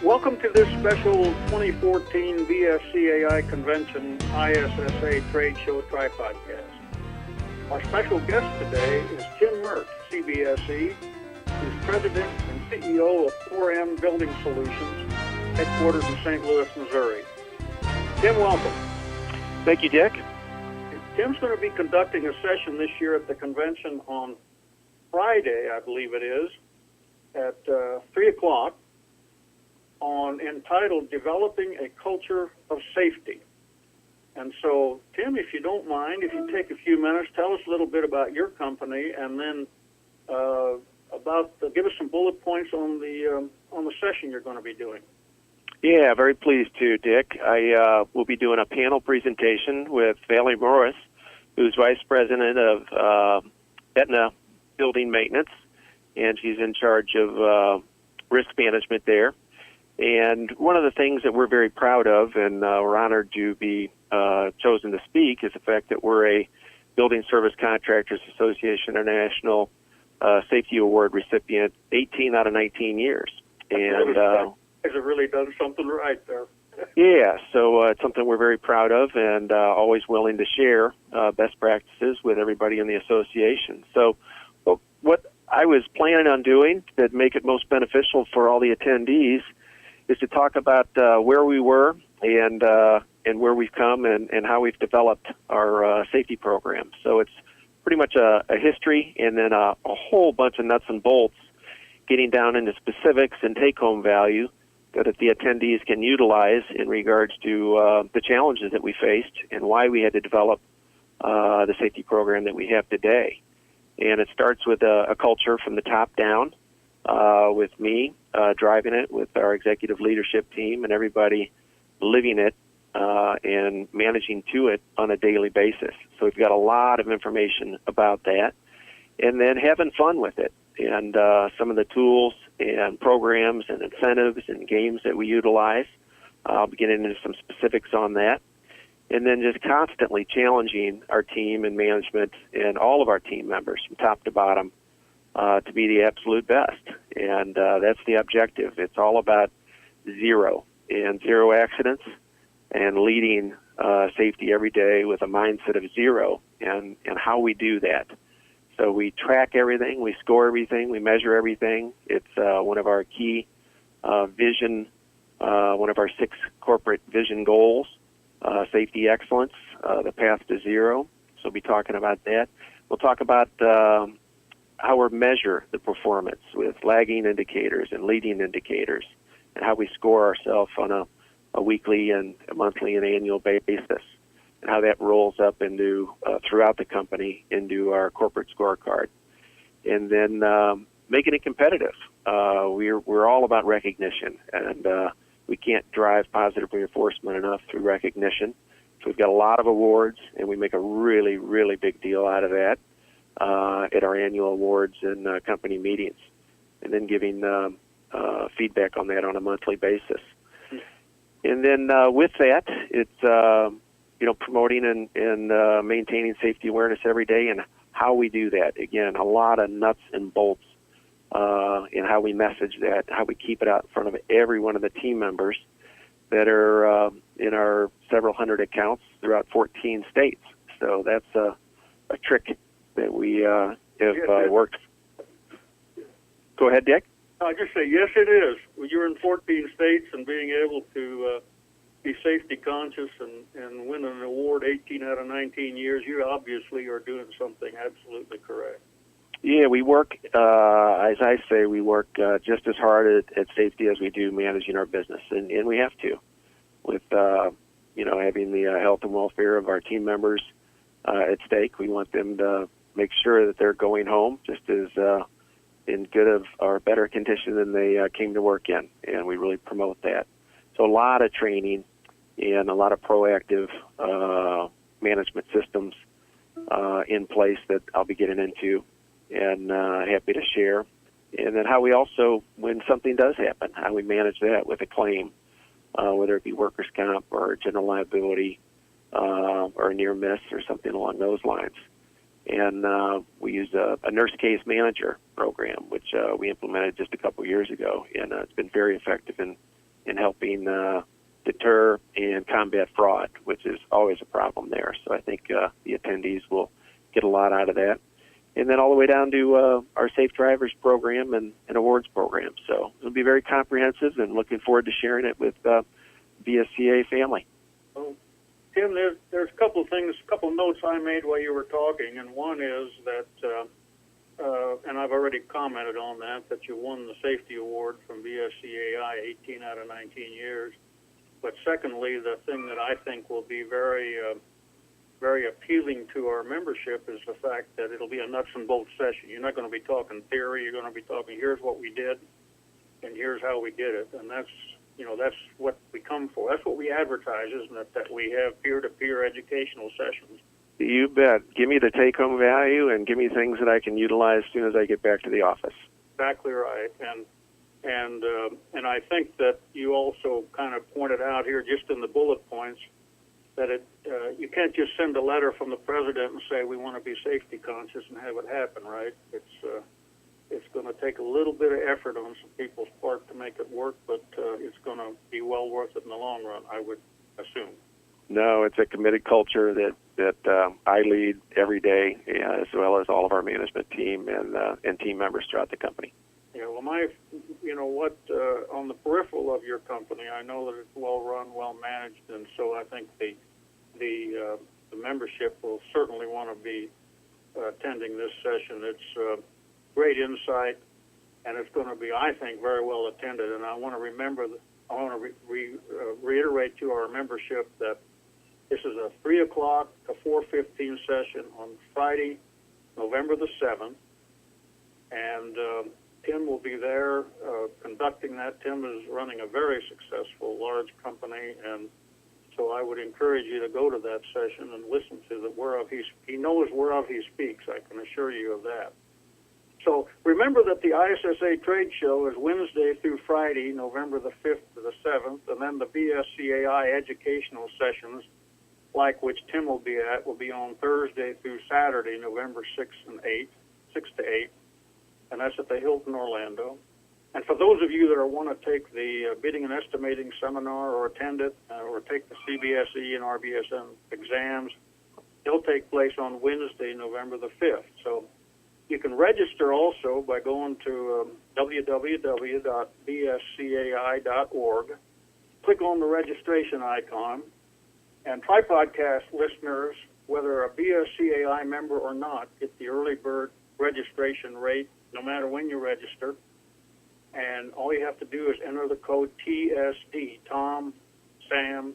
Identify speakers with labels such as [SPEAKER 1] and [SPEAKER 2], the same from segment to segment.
[SPEAKER 1] Welcome to this special 2014 BSCAI Convention ISSA Trade Show Tri-Podcast. Our special guest today is Tim Murch, CBSE, who's President and CEO of 4M Building Solutions, headquartered in St. Louis, Missouri. Tim, welcome.
[SPEAKER 2] Thank you, Dick.
[SPEAKER 1] Tim's going to be conducting a session this year at the convention on Friday, I believe it is, at 3 o'clock, entitled Developing a Culture of Safety. And so, Tim, if you don't mind, if you take a few minutes, tell us a little bit about your company, and then give us some bullet points on the session you're going to be doing.
[SPEAKER 2] Yeah, very pleased to, Dick. I will be doing a panel presentation with Valerie, who's Vice President of Aetna Building Maintenance, and she's in charge of risk management there. And one of the things that we're very proud of, and we're honored to be chosen to speak, is the fact that we're a Building Service Contractors Association International Safety Award recipient 18 out of 19 years. And
[SPEAKER 1] has it really done something right there?
[SPEAKER 2] Yeah, so it's something we're very proud of, and always willing to share best practices with everybody in the association. So what I was planning on doing to make it most beneficial for all the attendees is to talk about where we were and where we've come and how we've developed our safety program. So it's pretty much a history and then a whole bunch of nuts and bolts, getting down into specifics and take-home value that the attendees can utilize in regards to the challenges that we faced and why we had to develop the safety program that we have today. And it starts with a culture from the top down, with me driving it, with our executive leadership team, and everybody living it and managing to it on a daily basis. So we've got a lot of information about that, and then having fun with it. And some of the tools and programs and incentives and games that we utilize. I'll be getting into some specifics on that. And then just constantly challenging our team and management and all of our team members from top to bottom to be the absolute best. And that's the objective. It's all about zero accidents and leading safety every day with a mindset of zero and how we do that. So we track everything, we score everything, we measure everything. It's one of our key vision, one of our 6 corporate vision goals, safety excellence, the path to zero. So we'll be talking about that. We'll talk about how we measure the performance with lagging indicators and leading indicators, and how we score ourselves on a weekly and a monthly and annual basis, and how that rolls up into throughout the company into our corporate scorecard. And then making it competitive. We're all about recognition, and we can't drive positive reinforcement enough through recognition. So we've got a lot of awards, and we make a really, really big deal out of that at our annual awards and company meetings, and then giving feedback on that on a monthly basis. And then with that, it's promoting and maintaining safety awareness every day, and how we do that. Again, a lot of nuts and bolts in how we message that, how we keep it out in front of every one of the team members that are in our several hundred accounts throughout 14 states. So that's a trick that we have worked. Go ahead, Dick.
[SPEAKER 1] I just say, yes, it is. Well, you're in 14 states, and being able to be safety conscious and win an award 18 out of 19 years, you obviously are doing something absolutely correct.
[SPEAKER 2] Yeah, we work, as I say, we work just as hard at safety as we do managing our business, and we have to, with having the health and welfare of our team members at stake. We want them to make sure that they're going home just as in good of or better condition than they came to work in, and we really promote that. So a lot of training and a lot of proactive management systems in place that I'll be getting into, and happy to share. And then how we also, when something does happen, how we manage that with a claim, whether it be workers' comp or general liability or a near miss or something along those lines. And we use a nurse case manager program, which we implemented just a couple years ago, and it's been very effective in in helping deter and combat fraud, which is always a problem there. So I think the attendees will get a lot out of that. And then all the way down to our Safe Drivers program and awards program. So it'll be very comprehensive, and looking forward to sharing it with BSCA family.
[SPEAKER 1] Well, Tim, there's a couple of things, a couple of notes I made while you were talking, and one is that, and I've already commented on that you won the safety award from BSCAI 18 out of 19 years. But secondly, the thing that I think will be very appealing to our membership is the fact that it'll be a nuts and bolts session. You're not going to be talking theory. You're going to be talking, here's what we did, and here's how we did it. And that's what we come for. That's what we advertise, isn't it, that we have peer-to-peer educational sessions.
[SPEAKER 2] You bet. Give me the take-home value and give me things that I can utilize as soon as I get back to the office.
[SPEAKER 1] Exactly right. And I think that you also kind of pointed out here just in the bullet points that you can't just send a letter from the president and say we want to be safety conscious and have it happen, right? It's going to take a little bit of effort on some people's part to make it work, but it's going to be well worth it in the long run, I would assume.
[SPEAKER 2] No, it's a committed culture that I lead every day, as well as all of our management team and team members throughout the company.
[SPEAKER 1] Yeah, well, on the peripheral of your company, I know that it's well run, well managed, and so I think the membership will certainly want to be attending this session. It's great insight, and it's going to be, I think, very well attended. And I want to reiterate to our membership that this is a 3 o'clock to 4:15 session on Friday, November the 7th, and Tim will be there conducting that. Tim is running a very successful large company, and so I would encourage you to go to that session and listen to he knows whereof he speaks. I can assure you of that. So remember that the ISSA trade show is Wednesday through Friday, November the 5th to the 7th, and then the BSCAI educational sessions, like which Tim will be at, will be on Thursday through Saturday, November 6 to 8, and that's at the Hilton Orlando. And for those of you that want to take the bidding and estimating seminar or attend it or take the CBSE and RBSN exams, they'll take place on Wednesday, November the 5th. So you can register also by going to www.bscai.org, click on the registration icon, and Tripodcast listeners, whether a BSCAI member or not, get the early bird registration rate no matter when you register. And all you have to do is enter the code TSD, Tom, Sam,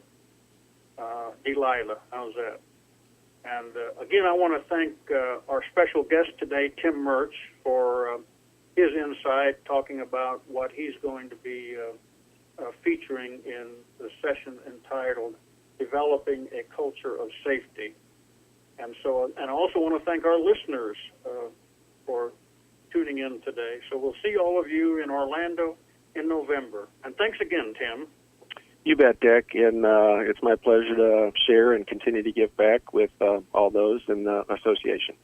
[SPEAKER 1] Delilah. How's that? And again, I want to thank our special guest today, Tim Murch, for his insight talking about what he's going to be featuring in the session entitled Developing a Culture of Safety. And I also want to thank our listeners for tuning in today. So we'll see all of you in Orlando in November. And thanks again, Tim.
[SPEAKER 2] You bet, Dick, and it's my pleasure to share and continue to give back with all those in the association.